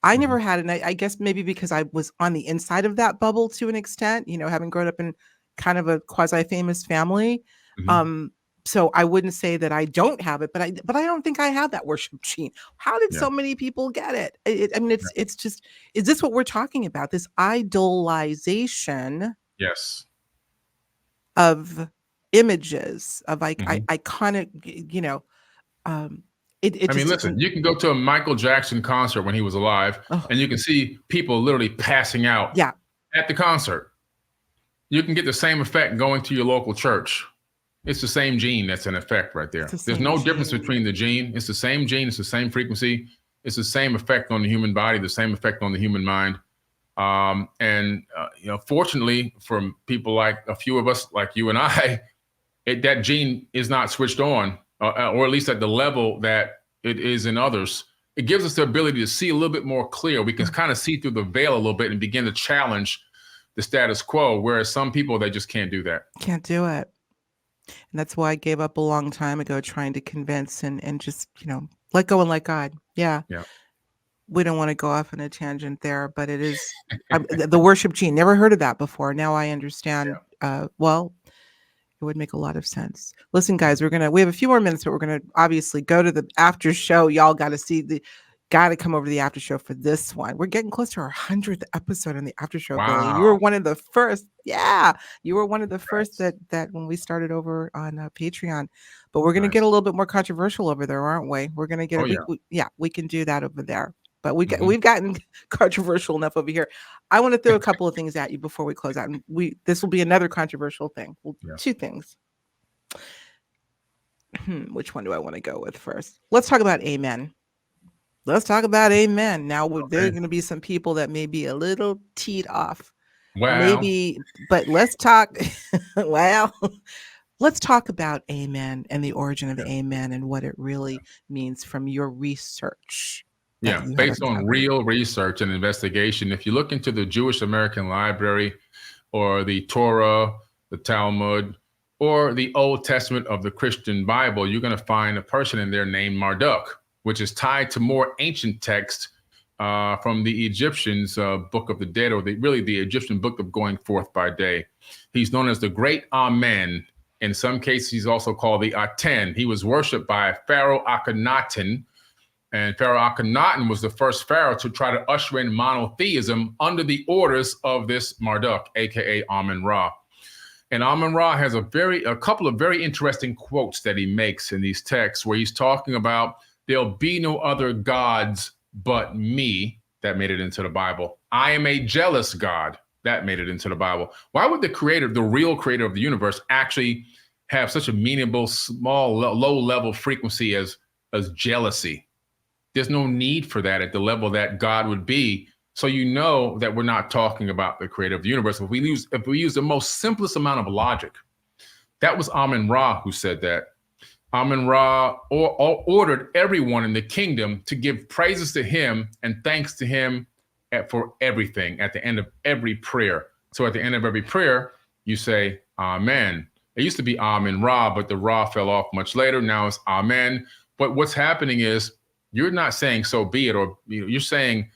I never had, and I guess maybe because I was on the inside of that bubble to an extent, having grown up in kind of a quasi-famous family. So I wouldn't say that I don't have it, but I don't think I have that worship gene. How did so many people get it? It's just, is this what we're talking about? This idolization of images, of iconic, listen, you can go to a Michael Jackson concert when he was alive, and you can see people literally passing out at the concert. You can get the same effect going to your local church. It's the same gene that's in effect right there. There's no difference between the gene. It's the same gene. It's the same frequency. It's the same effect on the human body, the same effect on the human mind. Fortunately for people like a few of us, like you and I, that gene is not switched on, or at least at the level that it is in others. It gives us the ability to see a little bit more clear. We can kind of see through the veil a little bit and begin to challenge the status quo, whereas some people, they just can't do that. Can't do it. And that's why I gave up a long time ago, trying to convince and just, let go and let God. Yeah. We don't want to go off on a tangent there, but it is the worship gene. Never heard of that before. Now I understand. Well, it would make a lot of sense. Listen, guys, we have a few more minutes, but we're going to obviously go to the after show. Y'all got to come over to the after show for this one. We're getting close to our 100th episode on the after show, Billy. You were one of the first. Yeah, you were one of the first that when we started over on Patreon. But we're going to get a little bit more controversial over there, aren't we? We're going to get we can do that over there. But we've gotten controversial enough over here. I want to throw a couple of things at you before we close out. And this will be another controversial thing. Two things. Which one do I want to go with first? Let's talk about amen. Let's talk about amen. Now, there are going to be some people that may be a little teed off. Maybe, but let's talk. Let's talk about amen and the origin of amen and what it really means from your research. Yeah, based on real research and investigation. If you look into the Jewish American Library or the Torah, the Talmud, or the Old Testament of the Christian Bible, you're going to find a person in there named Marduk, which is tied to more ancient texts from the Egyptians' Book of the Dead, or the Egyptian Book of Going Forth by Day. He's known as the Great Amen. In some cases, he's also called the Aten. He was worshipped by Pharaoh Akhenaten. And Pharaoh Akhenaten was the first pharaoh to try to usher in monotheism under the orders of this Marduk, aka Amun-Ra. And Amun-Ra has a couple of very interesting quotes that he makes in these texts, where he's talking about there'll be no other gods but me. That made it into the Bible. I am a jealous God. That made it into the Bible. Why would the creator, the real creator of the universe, actually have such a meaningful, small, low-level frequency as jealousy? There's no need for that at the level that God would be. So you know that we're not talking about the creator of the universe. If we use the most simplest amount of logic, that was Amun-Ra who said that. Amun-Ra ordered everyone in the kingdom to give praises to him and thanks to him for everything at the end of every prayer. So at the end of every prayer, you say, Amen. It used to be Amun-Ra, but the Ra fell off much later. Now it's Amen. But what's happening is you're not saying so be it, or you're saying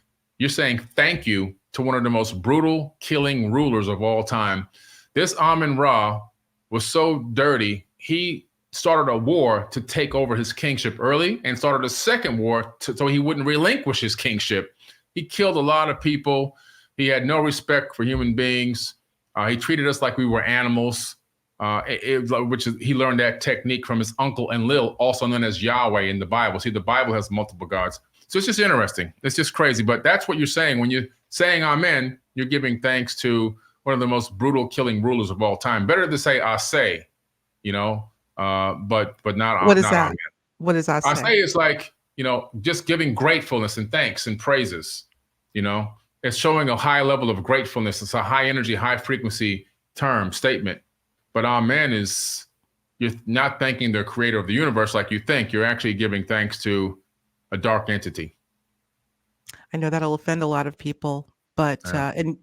thank you to one of the most brutal, killing rulers of all time. This Amun-Ra was so dirty, he started a war to take over his kingship early and started a second war so he wouldn't relinquish his kingship. He killed a lot of people. He had no respect for human beings. He treated us like we were animals, he learned that technique from his uncle Enlil, also known as Yahweh in the Bible. See, the Bible has multiple gods. So it's just interesting. It's just crazy. But that's what you're saying. When you're saying Amen, you're giving thanks to one of the most brutal killing rulers of all time. Better to say Asay, but not. What is not that? Amen. What is Asay? Asay is like, just giving gratefulness and thanks and praises. It's showing a high level of gratefulness. It's a high energy, high frequency statement. But Amen is, you're not thanking the creator of the universe like you think. You're actually giving thanks to a dark entity. I know that'll offend a lot of people, but and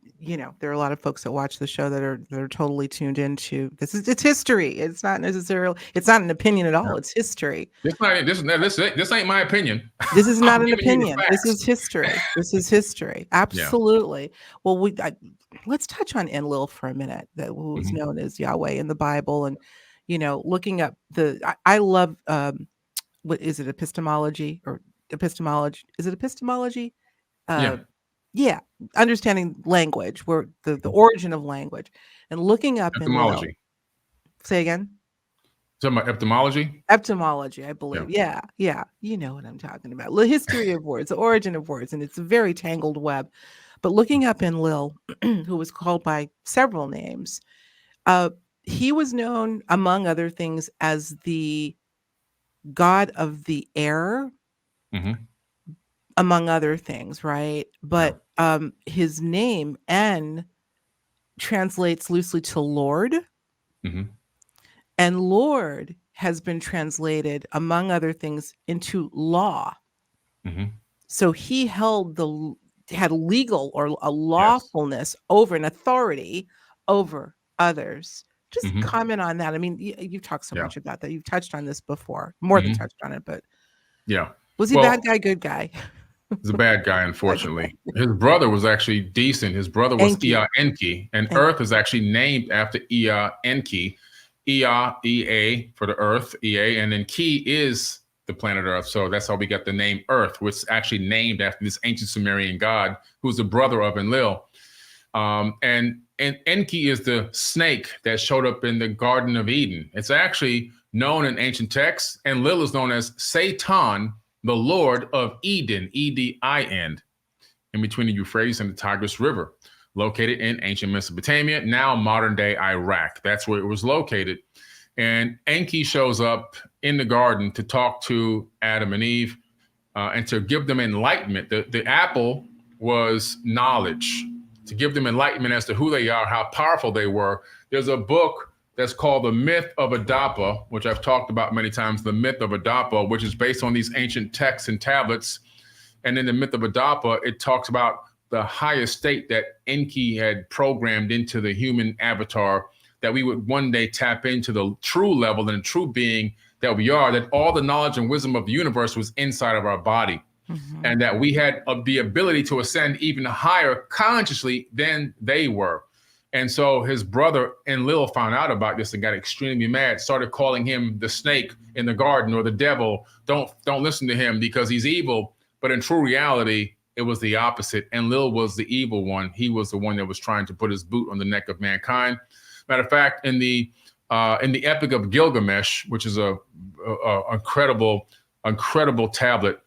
there are a lot of folks that watch the show that are totally tuned into it's history. It's not necessarily, it's not an opinion at all. It's history. This ain't my opinion. This is not an opinion. This is history. This is history. Absolutely. Yeah. Well, let's touch on Enlil for a minute, who was known as Yahweh in the Bible, and looking up I love what is it, epistemology or epistemology? Is it epistemology? Yeah, understanding language, where the origin of language, and looking up etymology. Enlil. Say again. Talking about etymology? Etymology, I believe. Yeah. You know what I'm talking about. The history of words, the origin of words, and it's a very tangled web. But looking up Enlil, who was called by several names, he was known, among other things, as the god of the air, among other things, right? But his name, En, translates loosely to Lord. And Lord has been translated, among other things, into law. So he had legal or a lawfulness over an authority over others. Just comment on that. I mean, you've talked so much about that. You've touched on this before, more than touched on it, but was he bad guy, good guy? He's a bad guy, unfortunately. His brother was actually decent. His brother was Enki, and Earth is actually named after Enki. Ea for the Earth, Ea, and then Ki is the planet Earth. So that's how we got the name Earth, which is actually named after this ancient Sumerian god who's the brother of Enlil. And Enki is the snake that showed up in the Garden of Eden. It's actually known in ancient texts. Enlil is known as Satan, the Lord of Eden, Edin, in between the Euphrates and the Tigris River, located in ancient Mesopotamia, now modern day Iraq. That's where it was located. And Enki shows up in the garden to talk to Adam and Eve and to give them enlightenment. The apple was knowledge, to give them enlightenment as to who they are, how powerful they were. There's a book that's called The Myth of Adapa, which I've talked about many times, The Myth of Adapa, which is based on these ancient texts and tablets. And in The Myth of Adapa, it talks about the highest state that Enki had programmed into the human avatar, that we would one day tap into the true level and the true being that we are, that all the knowledge and wisdom of the universe was inside of our body. And that we had the ability to ascend even higher consciously than they were. And so his brother Enlil found out about this and got extremely mad, started calling him the snake in the garden or the devil. Don't listen to him because he's evil. But in true reality, it was the opposite. Enlil was the evil one. He was the one that was trying to put his boot on the neck of mankind. Matter of fact, in the Epic of Gilgamesh, which is a incredible tablet,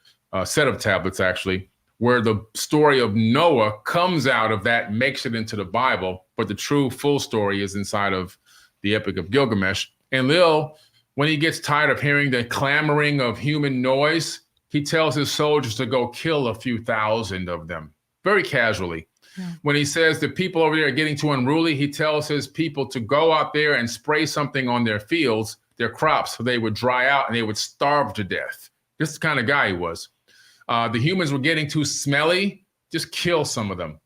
set of tablets actually, where the story of Noah comes out of that, makes it into the Bible, but the true full story is inside of the Epic of Gilgamesh. Enlil, when he gets tired of hearing the clamoring of human noise, he tells his soldiers to go kill a few thousand of them, very casually. When he says the people over there are getting too unruly, he tells his people to go out there and spray something on their fields. their crops so they would dry out and they would starve to death. This is the kind of guy he was. The humans were getting too smelly, just kill some of them.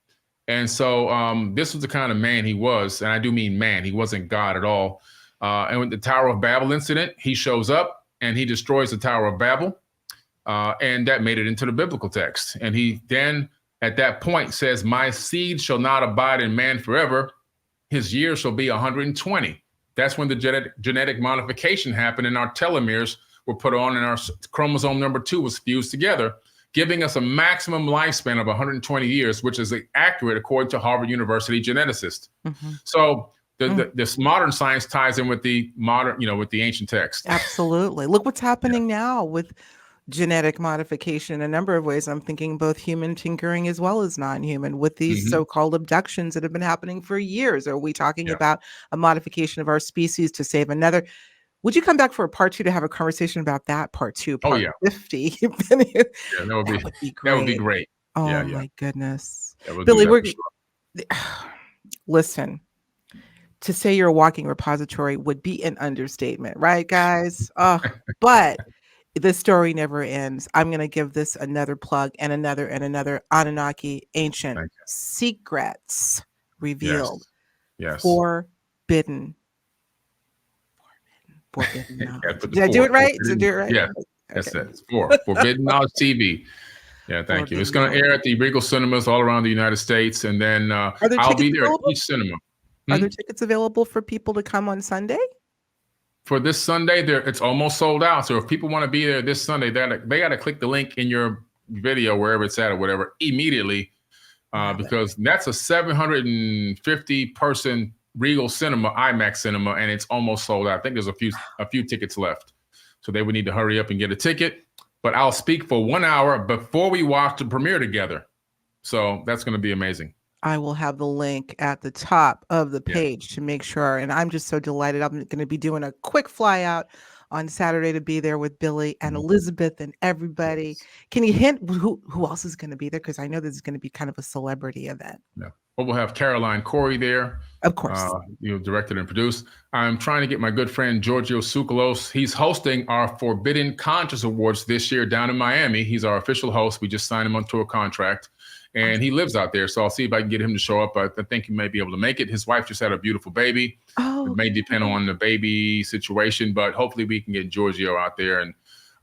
And so this was the kind of man he was. And I do mean man, he wasn't God at all. And with the Tower of Babel incident, he shows up and he destroys the Tower of Babel. And that made it into the biblical text. And he then at that point says, my seed shall not abide in man forever. His years shall be 120. That's when the genetic modification happened and our telomeres were put on and our chromosome number 2 was fused together, giving us a maximum lifespan of 120 years, which is accurate according to Harvard University geneticist. So this modern science ties in with the modern, with the ancient text. Absolutely. Look what's happening now with genetic modification in a number of ways. I'm thinking both human tinkering as well as non-human with these so-called abductions that have been happening for years. Are we talking about a modification of our species to save another? Would you come back for a part 2 to have a conversation about that part 2, part 50? That would be great. That would be great. Oh my goodness. We'll Billy, listen, to say you're a walking repository would be an understatement, right, guys? But the story never ends. I'm going to give this another plug and another Anunnaki ancient secrets revealed. Yes. Forbidden knowledge. Did I do it right? Did I do it right? Yeah. That's it. It's Forbidden Knowledge TV. Yeah, thank you. It's going to air at the Regal Cinemas all around the United States. And then I'll be there at each cinema. Are there tickets available for people to come on Sunday? For this Sunday, it's almost sold out. So if people want to be there this Sunday, they got to click the link in your video, wherever it's at or whatever, immediately, because that's a 750 person Regal Cinema, IMAX cinema, and it's almost sold out. I think there's a few tickets left. So they would need to hurry up and get a ticket. But I'll speak for 1 hour before we watch the premiere together. So that's going to be amazing. I will have the link at the top of the page to make sure. And I'm just so delighted. I'm going to be doing a quick fly out on Saturday to be there with Billy and Elizabeth and everybody. Can you hint who else is going to be there? Because I know this is going to be kind of a celebrity event. Yeah. Well, we'll have Caroline Corey there. Of course. Directed and produced. I'm trying to get my good friend Giorgio Tsoukalos. He's hosting our Forbidden Conscious Awards this year down in Miami. He's our official host. We just signed him onto a contract. And he lives out there, so I'll see if I can get him to show up. I think he may be able to make it. His wife just had a beautiful baby. It may depend on the baby situation, but hopefully we can get Giorgio out there. And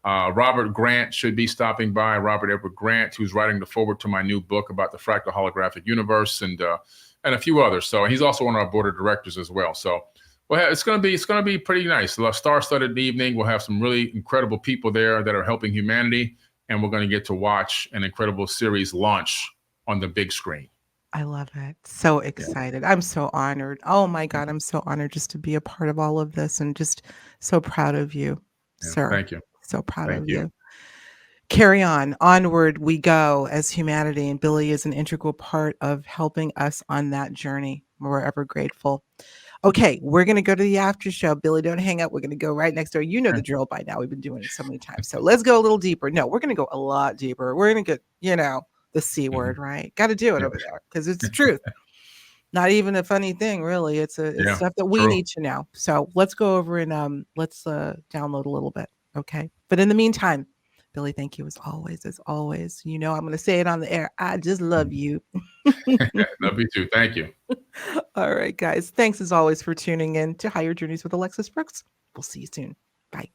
Robert Grant should be stopping by. Robert Edward Grant, who's writing the foreword to my new book about the fractal holographic universe, and a few others. So he's also on our board of directors as well. So it's going to be pretty nice. A star-studded evening. We'll have some really incredible people there that are helping humanity, and we're going to get to watch an incredible series launch on the big screen. I love it. So excited. I'm so honored. Oh my God. I'm so honored just to be a part of all of this and just so proud of you, sir. Thank you. So proud of you. Carry on. Onward we go as humanity. And Billy is an integral part of helping us on that journey. We're ever grateful. Okay, we're going to go to the after show. Billy, don't hang up. We're going to go right next door. You know the drill by now. We've been doing it so many times. So let's go a little deeper. No, we're going to go a lot deeper. We're going to get, the C word, right? Got to do it over there because it's the truth. Not even a funny thing, really. It's stuff that we need to know. So let's go over and let's download a little bit, okay? But in the meantime, Billy, thank you as always. I'm going to say it on the air. I just love you. Love you too. Thank you. All right, guys. Thanks as always for tuning in to Higher Journeys with Alexis Brooks. We'll see you soon. Bye.